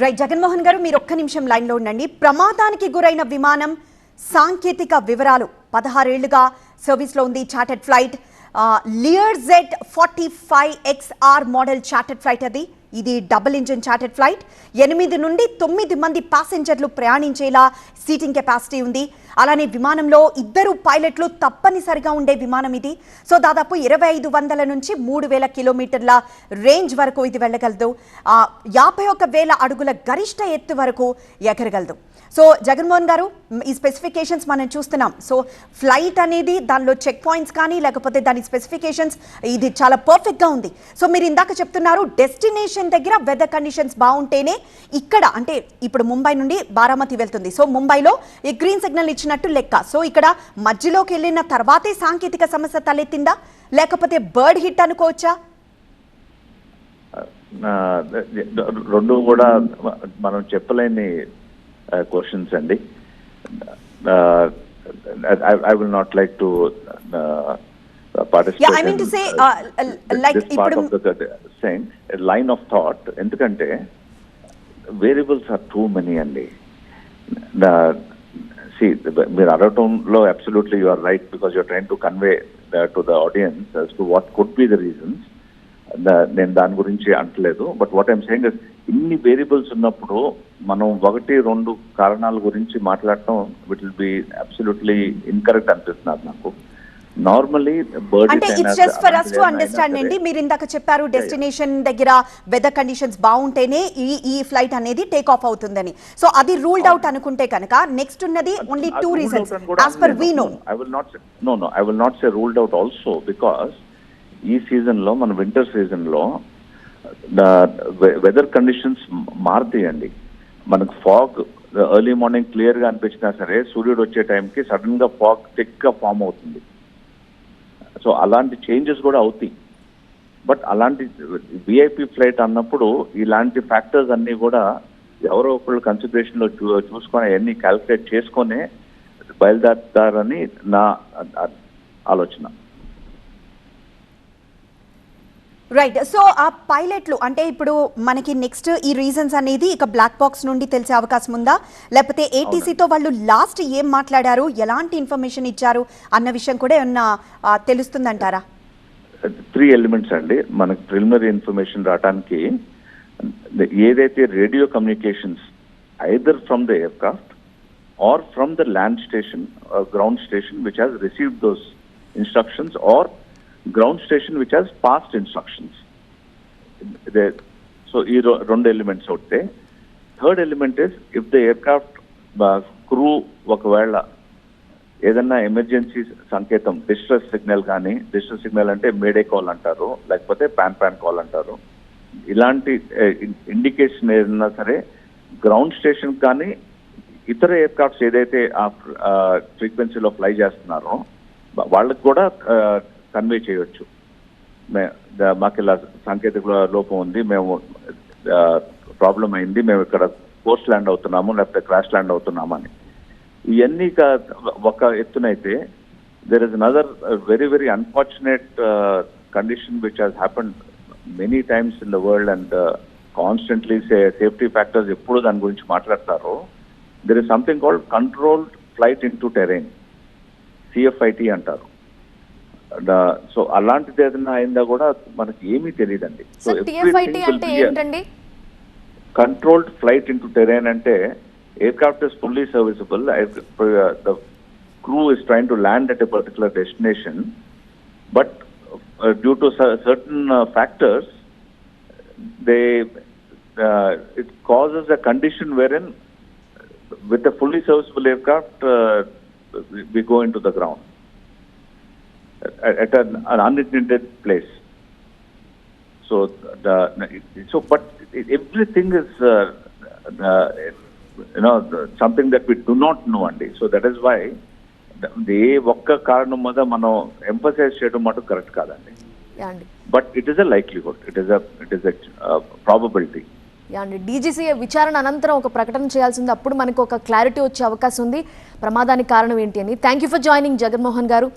Right Jaganmohan గారు మీరు ఒక్క నిమిషం లైన్లో ఉండండి. ప్రమాదానికి గురైన విమానం సాంకేతిక వివరాలు 16 ఏళ్లుగా సర్వీస్లో ఉంది. Chartered flight Lear Z45XR model chartered flight అది. ఇది డబుల్ ఇంజిన్ చార్టెడ్ ఫ్లైట్. 8 నుండి 9 మంది ప్యాసింజర్లు ప్రయాణించేలా సీటింగ్ కెపాసిటీ ఉంది. అలానే విమానంలో 2 పైలట్లు తప్పనిసరిగా ఉండే విమానం ఇది. సో దాదాపు 2500 నుంచి 3000 కిలోమీటర్ల రేంజ్ వరకు ఇది వెళ్ళగలదు. 51,000 అడుగుల గరిష్ట ఎత్తు వరకు ఎగరగలదు. సో జగన్మోహన్ గారు ఈ స్పెసిఫికేషన్స్ మనం చూస్తున్నాం. సో ఫ్లైట్ అనేది దానిలో చెక్ పాయింట్స్ కానీ లేకపోతే దాని స్పెసిఫికేషన్స్ ఇది చాలా పర్ఫెక్ట్గా ఉంది. సో మీరు ఇందాక చెప్తున్నారు డెస్టినేషన్ దగ్గర వెదర్ కండిషన్స్ బాగుంటేనే ఇక్కడ అంటే ఇప్పుడు ముంబై నుండి బారామతి వెళ్తుంది. సో ముంబైలో ఈ గ్రీన్ సిగ్నల్ ఇచ్చినట్టు లెక్క. సో ఇక్కడ మధ్యలోకి వెళ్ళిన తర్వాతే సాంకేతిక సమస్య తలెత్తిందా లేకపోతే బర్డ్ హిట్ అనుకోవచ్చా? రెండు కూడా మనం చెప్పలేని questions అండి. I will not like to participate. Yeah, I mean to say like this part of the saying a line of thought endukante variables are too many అండి. See, మీరు అడగటంలో absolutely you are right because you are trying to convey to the audience as to what could be the reasons. నేను దాని గురించి అంటలేదు. But what I'm saying is ఇన్ని variables ఉన్నప్పుడు మనం 1-2 కారణాల గురించి మాట్లాడటం it will be absolutely incorrect అనిపిస్తున్నారు నాకు. నార్మల్లీ బర్డ్ అంటే it's just for us to understand అండి. మీరు ఇందాక చెప్పారు డెస్టినేషన్ దగ్గర వెదర్ కండిషన్స్ బాగుంటేనే ఈ ఫ్లైట్ అనేది టేక్ ఆఫ్ అవుతుందని. సో అది రూల్డ్ అవుట్ అనుకుంటే కనుక నెక్స్ట్ ఉన్నది only 2 reasons as per we know. I will not say ruled out also because ఈ సీజన్లో మన వింటర్ సీజన్లో వెదర్ కండిషన్స్ మారుతాయండి. మనకు ఫాగ్ ఎర్లీ మార్నింగ్ క్లియర్గా అనిపించినా సరే సూర్యుడు వచ్చే టైంకి సడన్గా ఫాగ్ థిక్గా ఫామ్ అవుతుంది. సో అలాంటి చేంజెస్ కూడా అవుతాయి. బట్ అలాంటి విఐపి ఫ్లైట్ అన్నప్పుడు ఇలాంటి ఫ్యాక్టర్స్ అన్నీ కూడా ఎవరో ఒకళ్ళు కన్సిడరేషన్లో చూసుకొని అవన్నీ క్యాల్కులేట్ చేసుకొనే బయలుదేరతారని నా ఆలోచన. రైట్. సో ఆ పైలట్లు అంటే ఇప్పుడు మనకి నెక్స్ట్ ఈ రీజన్స్ అనేది ఇక బ్లాక్ బాక్స్ నుండి తెలిసే అవకాశం ఉందా లేకపోతే ఏటీసీతో వాళ్ళు లాస్ట్ ఏం మాట్లాడారు ఎలాంటి ఇన్ఫర్మేషన్ ఇచ్చారు అన్న విషయం కూడా ఏమన్నా తెలుస్తుందంటారా? 3 ఎలిమెంట్స్ అండి మనకు ప్రిలిమినరీ ఇన్ఫర్మేషన్ రావడానికి. ఏదైతే radio communications either from the aircraft or from the land station ground station which has received those instructions or ground station which has passed instructions. So ee rendu elements outte. Third element is if the aircraft crew okavela ఏదన్నా emergency సంకేతం distress signal కానీ distress signal అంటే May Day call అంటారు లేకపోతే pan call అంటారు. ఇలాంటి indication ఏదన్నా సరే గ్రౌండ్ స్టేషన్ కానీ ఇతర ఎయిర్క్రాఫ్ట్స్ ఏదైతే ఆ ఫ్రీక్వెన్సీలో ఫ్లై చేస్తున్నారో వాళ్ళకి కూడా కన్వే చేయవచ్చు. మాకు ఇలా సాంకేతిక లోపం ఉంది, మేము ప్రాబ్లం అయింది, మేము ఇక్కడ పోస్ట్ ల్యాండ్ అవుతున్నాము లేకపోతే క్రాష్ ల్యాండ్ అవుతున్నాము అని. ఇవన్నీ ఒక ఎత్తునైతే there is another very very unfortunate condition which has happened many times in the world and constantly safety factors ఎప్పుడు దాని గురించి మాట్లాడతారో there is something called controlled flight into terrain, CFIT అంటారు. సో అలాంటిది ఏదైనా అయిందా కూడా మనకి ఏమీ తెలియదండి. So controlled flight into terrain అంటే aircraft is fully serviceable, the crew is trying to land at a particular destination but due to certain factors it causes a condition wherein with a fully serviceable aircraft we go into the ground at an unintended place. But everything is something that we do not know అండి. So that is why ఏ ఒక్క కారణం మీద మనం emphasize చేయడం మటు correct కాదండి. But it is a likelihood, it is a probability. DGC విచారణ అనంతరం ఒక ప్రకటన చేయాల్సింది, అప్పుడు మనకు ఒక క్లారిటీ వచ్చే అవకాశం ఉంది ప్రమాదానికి కారణం ఏంటి అని. Thank you for joining Jaganmohan గారు.